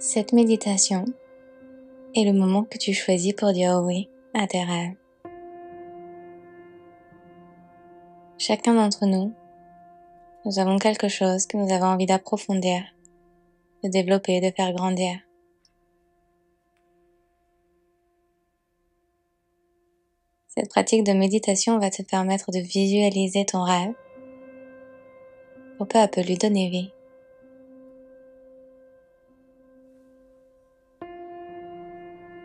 Cette méditation est le moment que tu choisis pour dire oui à tes rêves. Chacun d'entre nous, nous avons quelque chose que nous avons envie d'approfondir, de développer, de faire grandir. Cette pratique de méditation va te permettre de visualiser ton rêve pour peu à peu lui donner vie.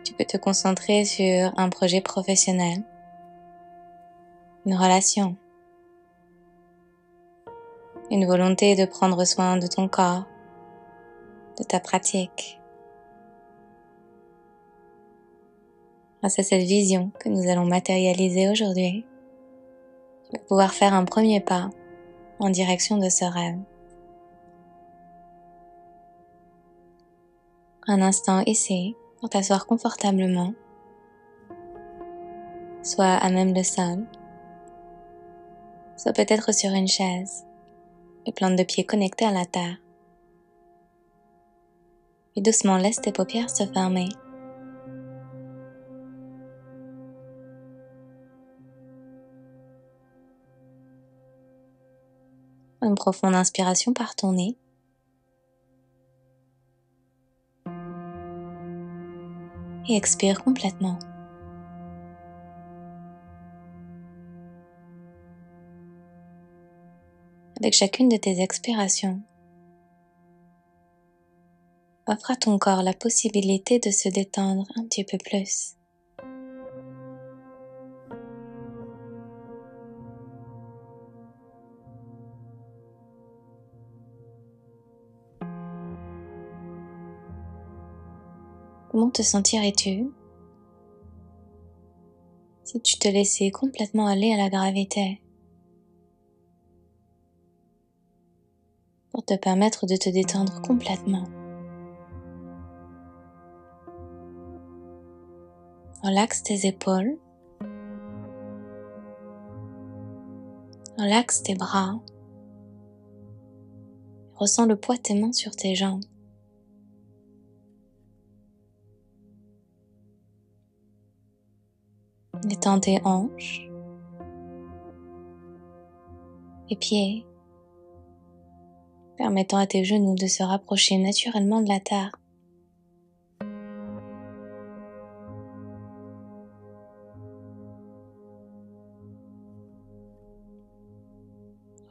Tu peux te concentrer sur un projet professionnel, une relation, une volonté de prendre soin de ton corps, de ta pratique. Grâce à cette vision que nous allons matérialiser aujourd'hui, tu vas pouvoir faire un premier pas en direction de ce rêve. Un instant ici pour t'asseoir confortablement, soit à même le sol, soit peut-être sur une chaise, les plantes de pied connectées à la terre. Puis doucement laisse tes paupières se fermer. Une profonde inspiration par ton nez. Et expire complètement. Avec chacune de tes expirations, offre à ton corps la possibilité de se détendre un petit peu plus. Comment te sentirais-tu si tu te laissais complètement aller à la gravité pour te permettre de te détendre complètement? Relaxe tes épaules, relaxe tes bras, ressens le poids de tes mains sur tes jambes. Détends tes hanches, tes pieds, permettant à tes genoux de se rapprocher naturellement de la terre.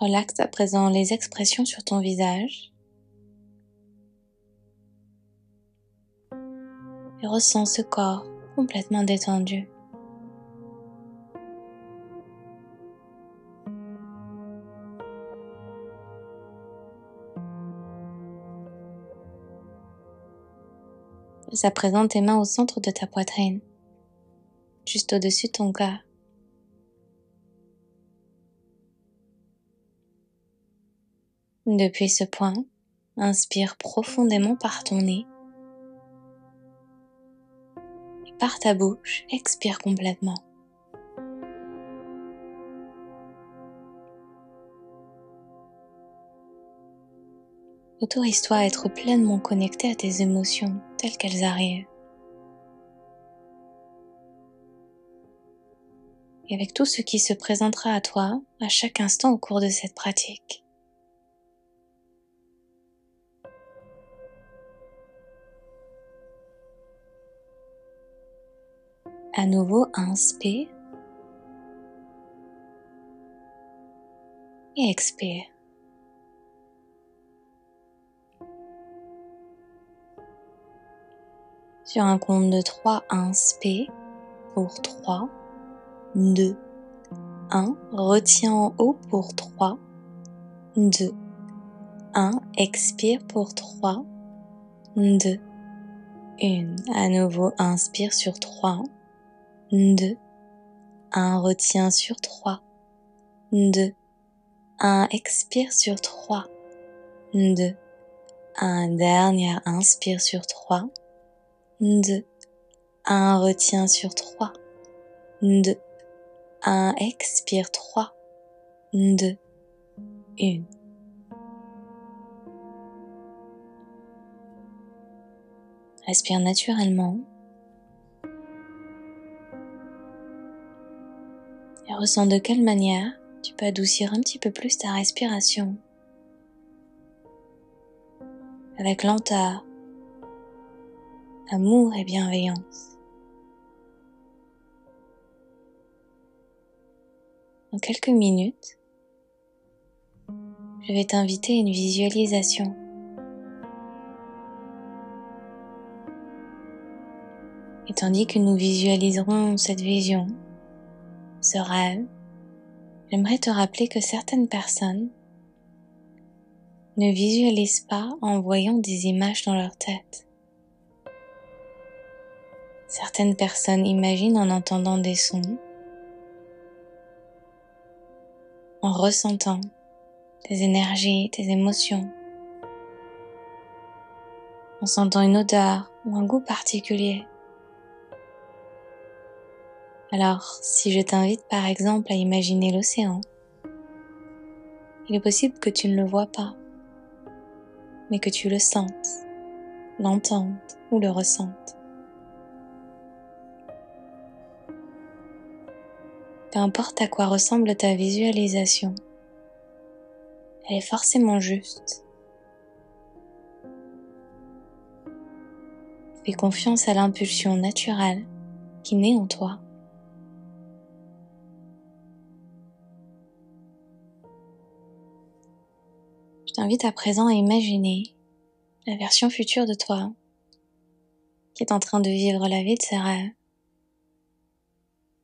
Relaxe à présent les expressions sur ton visage et ressens ce corps complètement détendu. Laisse à présent tes mains au centre de ta poitrine, juste au-dessus de ton cœur. Depuis ce point, inspire profondément par ton nez et par ta bouche, expire complètement. Autorise-toi à être pleinement connecté à tes émotions telles qu'elles arrivent. Et avec tout ce qui se présentera à toi à chaque instant au cours de cette pratique. À nouveau, inspire et expire. Sur un compte de 3, inspire pour 3, 2, 1. Retiens en haut pour 3, 2, 1. Expire pour 3, 2, 1. À nouveau, inspire sur 3, 2, 1. Retiens sur 3, 2, 1. Expire sur 3, 2, 1. Dernière inspire sur 3, 2, 1. Retiens sur 3, 2, 1. Expire 3, 2, 1. Respire naturellement et ressens de quelle manière tu peux adoucir un petit peu plus ta respiration avec lenteur, amour et bienveillance. Dans quelques minutes, je vais t'inviter à une visualisation. Et tandis que nous visualiserons cette vision, ce rêve, j'aimerais te rappeler que certaines personnes ne visualisent pas en voyant des images dans leur tête. Certaines personnes imaginent en entendant des sons, en ressentant des énergies, des émotions, en sentant une odeur ou un goût particulier. Alors, si je t'invite par exemple à imaginer l'océan, il est possible que tu ne le vois pas, mais que tu le sentes, l'entendes ou le ressentes. Peu importe à quoi ressemble ta visualisation, elle est forcément juste. Fais confiance à l'impulsion naturelle qui naît en toi. Je t'invite à présent à imaginer la version future de toi qui est en train de vivre la vie de ses rêves.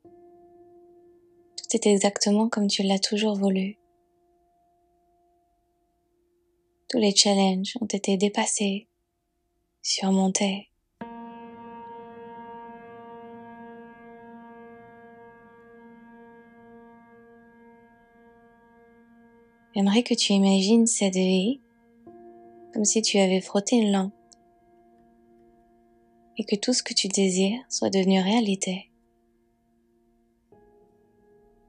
Tout est exactement comme tu l'as toujours voulu. Tous les challenges ont été dépassés, surmontés. J'aimerais que tu imagines cette vie comme si tu avais frotté une lampe et que tout ce que tu désires soit devenu réalité.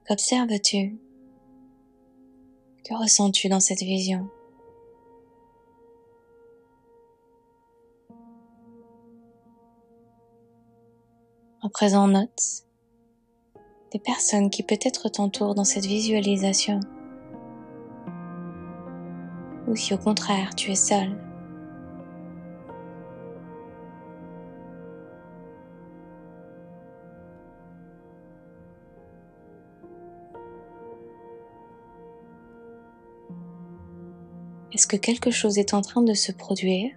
Qu'observes-tu? Que ressens-tu dans cette vision? À présent, note des personnes qui peut-être t'entourent dans cette visualisation. Ou si au contraire tu es seul. Est-ce que quelque chose est en train de se produire?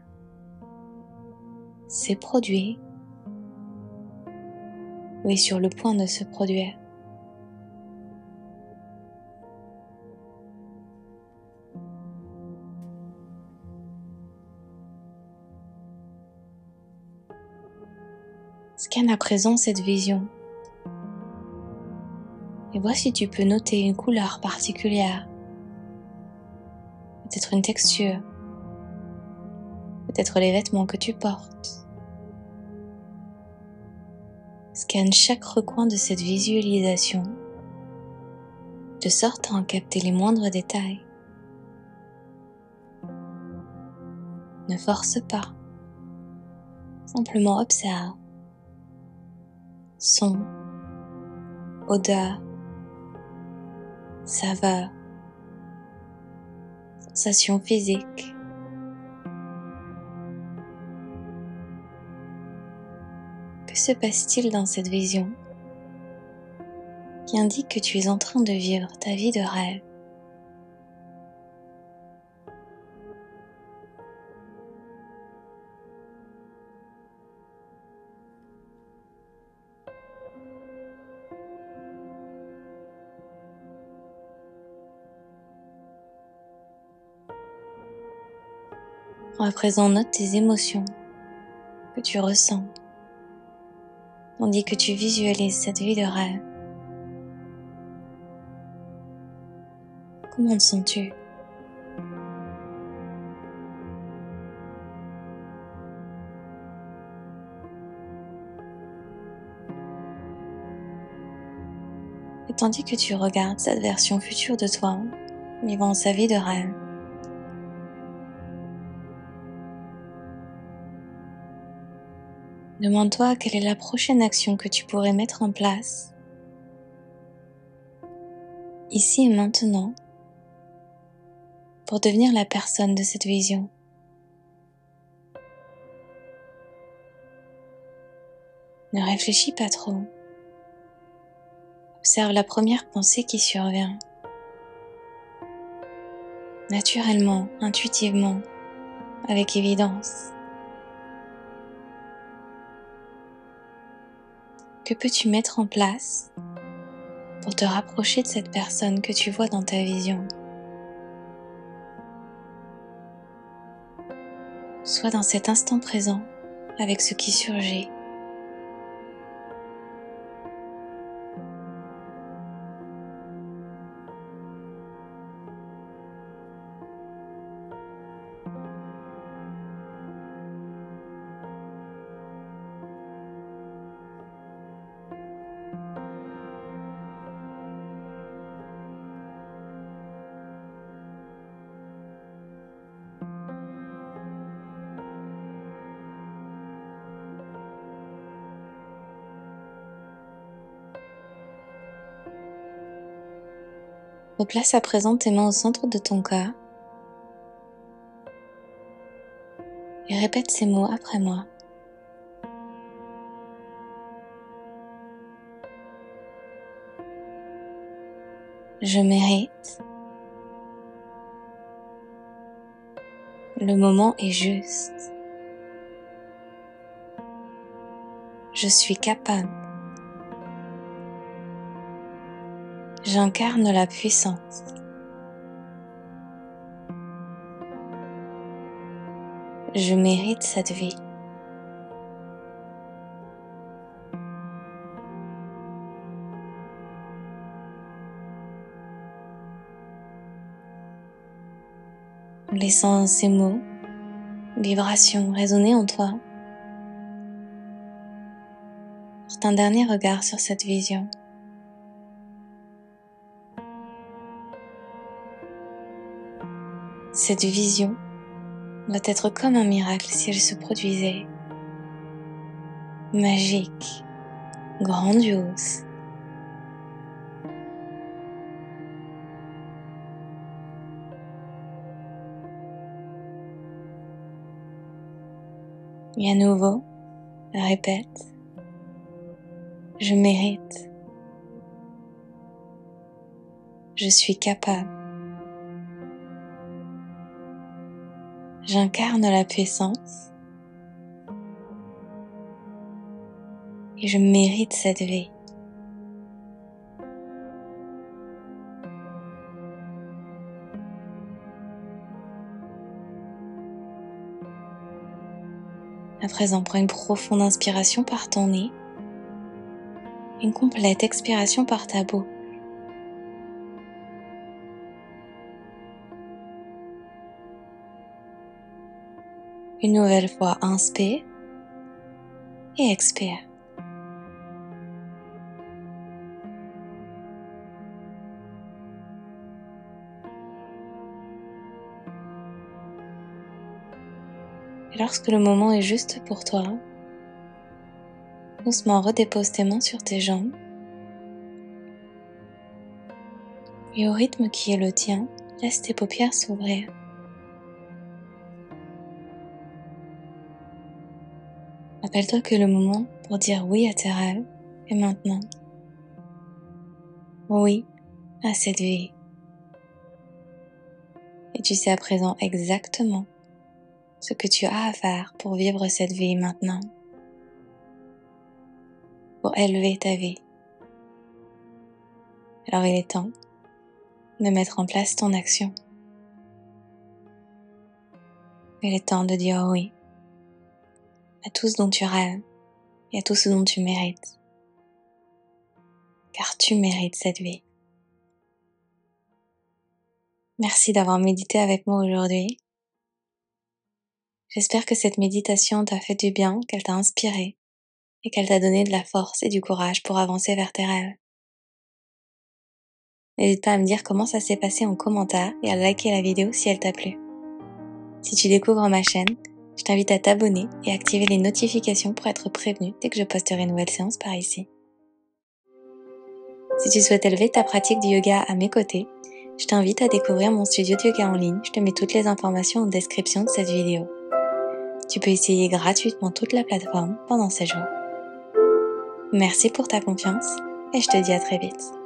S'est produit? Ou est sur le point de se produire? Scanne à présent cette vision et vois si tu peux noter une couleur particulière, peut-être une texture, peut-être les vêtements que tu portes. Scanne chaque recoin de cette visualisation de sorte à en capter les moindres détails. Ne force pas, simplement observe. Son, odeur, saveur, sensations physiques. Que se passe-t-il dans cette vision qui indique que tu es en train de vivre ta vie de rêve? À présent, note tes émotions que tu ressens, tandis que tu visualises cette vie de rêve. Comment te sens-tu? Et tandis que tu regardes cette version future de toi, vivant sa vie de rêve, Demande-toi quelle est la prochaine action que tu pourrais mettre en place, ici et maintenant, pour devenir la personne de cette vision. Ne réfléchis pas trop. Observe la première pensée qui survient. Naturellement, intuitivement, avec évidence. Que peux-tu mettre en place pour te rapprocher de cette personne que tu vois dans ta vision? Sois dans cet instant présent avec ce qui surgit. Replace à présent tes mains au centre de ton corps et répète ces mots après moi. Je mérite. Le moment est juste. Je suis capable. J'incarne la puissance. Je mérite cette vie. En laissant ces mots, vibrations résonner en toi, porte un dernier regard sur cette vision. Cette vision doit être comme un miracle si elle se produisait. Magique, grandiose. Et à nouveau, répète. Je mérite. Je suis capable. J'incarne la puissance. Et je mérite cette vie. À présent, prends une profonde inspiration par ton nez, une complète expiration par ta bouche. Une nouvelle fois, inspire et expire. Et lorsque le moment est juste pour toi, doucement redépose tes mains sur tes jambes et au rythme qui est le tien, laisse tes paupières s'ouvrir. Rappelle-toi que le moment pour dire oui à tes rêves est maintenant. Oui à cette vie. Et tu sais à présent exactement ce que tu as à faire pour vivre cette vie maintenant, pour élever ta vie. Alors il est temps de mettre en place ton action. Il est temps de dire oui à tout ce dont tu rêves et à tout ce dont tu mérites. Car tu mérites cette vie. Merci d'avoir médité avec moi aujourd'hui. J'espère que cette méditation t'a fait du bien, qu'elle t'a inspiré et qu'elle t'a donné de la force et du courage pour avancer vers tes rêves. N'hésite pas à me dire comment ça s'est passé en commentaire et à liker la vidéo si elle t'a plu. Si tu découvres ma chaîne, Je t'invite à t'abonner et activer les notifications pour être prévenu dès que je posterai une nouvelle séance par ici. Si tu souhaites élever ta pratique du yoga à mes côtés, je t'invite à découvrir mon studio de yoga en ligne. Je te mets toutes les informations en description de cette vidéo. Tu peux essayer gratuitement toute la plateforme pendant 7 jours. Merci pour ta confiance et je te dis à très vite.